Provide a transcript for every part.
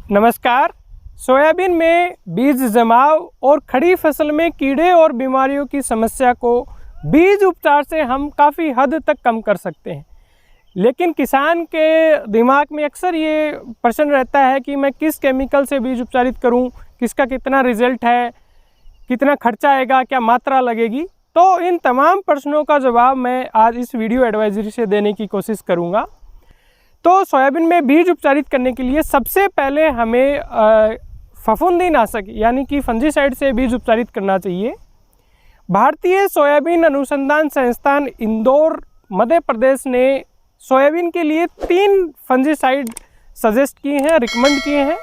नमस्कार। सोयाबीन में बीज जमाव और खड़ी फसल में कीड़े और बीमारियों की समस्या को बीज उपचार से हम काफ़ी हद तक कम कर सकते हैं। लेकिन किसान के दिमाग में अक्सर ये प्रश्न रहता है कि मैं किस केमिकल से बीज उपचारित करूं, किसका कितना रिजल्ट है, कितना खर्चा आएगा, क्या मात्रा लगेगी। तो इन तमाम प्रश्नों का जवाब मैं आज इस वीडियो एडवाइजरी से देने की कोशिश करूँगा। तो सोयाबीन में बीज उपचारित करने के लिए सबसे पहले हमें फफूंदीनाशक यानी कि फंजीसाइड से बीज उपचारित करना चाहिए। भारतीय सोयाबीन अनुसंधान संस्थान इंदौर मध्य प्रदेश ने सोयाबीन के लिए 3 फंजीसाइड सजेस्ट किए हैं, रिकमेंड किए हैं।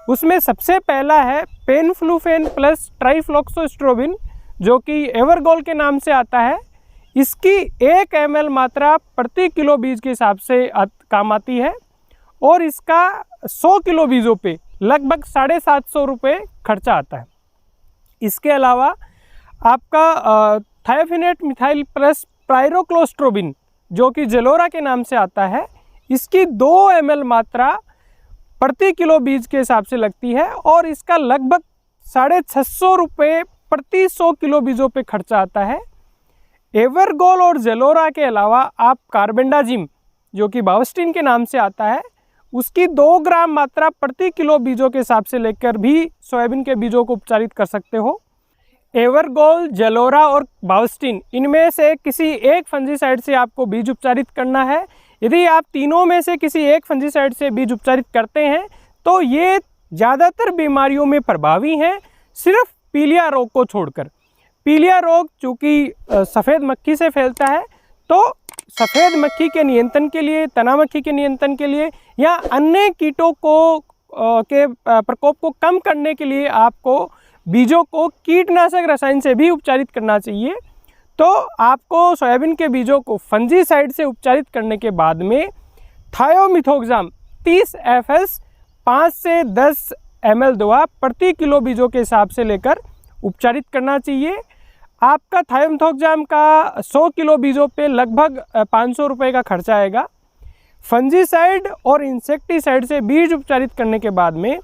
उसमें सबसे पहला है पेनफ्लूफेन प्लस ट्राइफ्लॉक्सोस्ट्रोबिन, जो कि एवरगोल के नाम से आता है। इसकी 1 ml मात्रा प्रति किलो बीज के हिसाब से काम आती है और इसका 100 किलो बीजों पे लगभग 750 रुपये खर्चा आता है। इसके अलावा आपका थायोफिनेट मिथाइल प्लस पायरोक्लोस्ट्रोबिन, जो कि जेलोरा के नाम से आता है, इसकी 2 ml मात्रा प्रति किलो बीज के हिसाब से लगती है और इसका लगभग 650 रुपये प्रति 100 किलो बीजों पे खर्चा आता है। एवरगोल और जेलोरा के अलावा आप कार्बेंडाजिम, जो कि बावस्टिन के नाम से आता है, उसकी 2 ग्राम मात्रा प्रति किलो बीजों के हिसाब से लेकर भी सोयाबीन के बीजों को उपचारित कर सकते हो। एवरगोल, जेलोरा और बावस्टिन, इनमें से किसी एक फंजीसाइड से आपको बीज उपचारित करना है। यदि आप तीनों में से किसी एक फंजीसाइड से बीज उपचारित करते हैं तो ये ज़्यादातर बीमारियों में प्रभावी हैं, सिर्फ पीलिया रोग को छोड़कर। पीलिया रोग चूँकि सफ़ेद मक्खी से फैलता है, तो सफ़ेद मक्खी के नियंत्रण के लिए, तना मक्खी के नियंत्रण के लिए या अन्य कीटों को के प्रकोप को कम करने के लिए आपको बीजों को कीटनाशक रसायन से भी उपचारित करना चाहिए। तो आपको सोयाबीन के बीजों को फंजीसाइड से उपचारित करने के बाद में थायोमिथोक्साम 30 FS 5 से 10 ml दवा प्रति किलो बीजों के हिसाब से लेकर उपचारित करना चाहिए। आपका थायोमिथोक्साम का 100 किलो बीजों पे लगभग 500 रुपये का खर्चा आएगा। फंजीसाइड और इंसेक्टिसाइड से बीज उपचारित करने के बाद में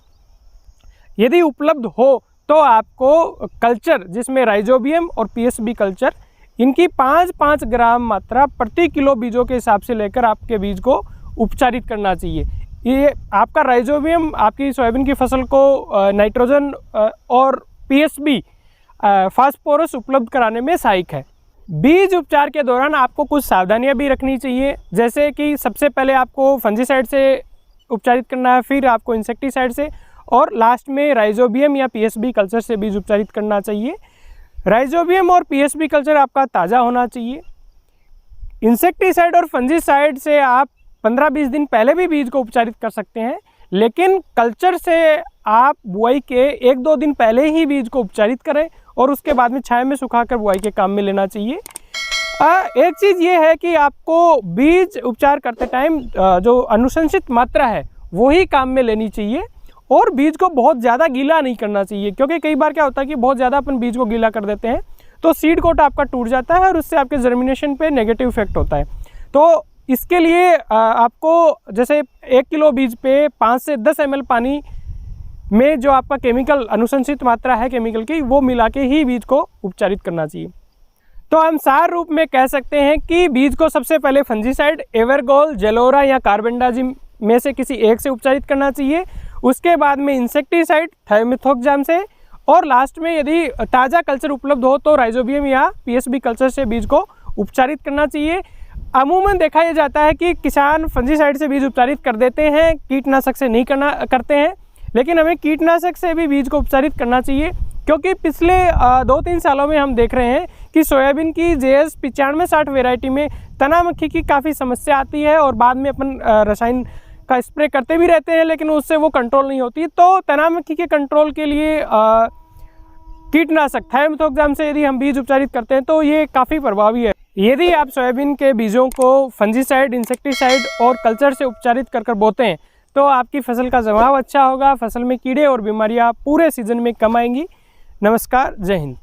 यदि उपलब्ध हो तो आपको कल्चर, जिसमें राइजोबियम और PSB कल्चर, इनकी 5-5 ग्राम मात्रा प्रति किलो बीजों के हिसाब से लेकर आपके बीज को उपचारित करना चाहिए। ये आपका राइजोबियम आपकी सोयाबीन की फसल को नाइट्रोजन और PSB फास्फोरस उपलब्ध कराने में सहायक है। बीज उपचार के दौरान आपको कुछ सावधानियां भी रखनी चाहिए, जैसे कि सबसे पहले आपको फंजीसाइड से उपचारित करना है, फिर आपको इंसेक्टिसाइड से और लास्ट में राइजोबियम या PSB कल्चर से बीज उपचारित करना चाहिए। राइजोबियम और PSB कल्चर आपका ताज़ा होना चाहिए। इंसेक्टिसाइड और फंजीसाइड से आप 15-20 दिन पहले भी बीज को उपचारित कर सकते हैं, लेकिन कल्चर से आप बुआई के 1-2 दिन पहले ही बीज को उपचारित करें और उसके बाद में छाया में सुखाकर बुआई के काम में लेना चाहिए। एक चीज़ ये है कि आपको बीज उपचार करते टाइम जो अनुशंसित मात्रा है वही काम में लेनी चाहिए और बीज को बहुत ज़्यादा गीला नहीं करना चाहिए, क्योंकि कई बार क्या होता है कि बहुत ज़्यादा अपन बीज को गीला कर देते हैं तो सीड कोट आपका टूट जाता है और उससे आपके जर्मिनेशन पे नेगेटिव इफेक्ट होता है। तो इसके लिए आपको जैसे 1 किलो बीज पे 5 से 10 ml पानी में जो आपका केमिकल अनुशंसित मात्रा है केमिकल की, वो मिला के ही बीज को उपचारित करना चाहिए। तो हम सार रूप में कह सकते हैं कि बीज को सबसे पहले फंजीसाइड, एवरगोल, जेलोरा या कार्बेंडाजिम में से किसी एक से उपचारित करना चाहिए। उसके बाद में इंसेक्टिसाइड, थायोमिथोक्साम से, और लास्ट में यदि ताज़ा कल्चर उपलब्ध हो तो राइजोबियम या PSB कल्चर से बीज को उपचारित करना चाहिए। अमूमन देखा यह जाता है कि किसान फंजीसाइड से बीज उपचारित कर देते हैं, कीटनाशक से नहीं करते हैं, लेकिन हमें कीटनाशक से भी बीज को उपचारित करना चाहिए, क्योंकि पिछले 2-3 सालों में हम देख रहे हैं कि सोयाबीन की JS 9560 वेराइटी में तना मक्खी की काफ़ी समस्या आती है और बाद में अपन रसायन का स्प्रे करते भी रहते हैं, लेकिन उससे वो कंट्रोल नहीं होती। तो तना मक्खी के कंट्रोल के लिए कीटनाशक थायोमिथोक्साम से यदि हम बीज उपचारित करते हैं तो ये काफ़ी प्रभावी है। यदि आप सोयाबीन के बीजों को फंजीसाइड, इंसेक्टिसाइड और कल्चर से उपचारित कर बोते हैं तो आपकी फसल का जमाव अच्छा होगा, फसल में कीड़े और बीमारियां पूरे सीजन में कम आएंगी। नमस्कार, जय हिंद।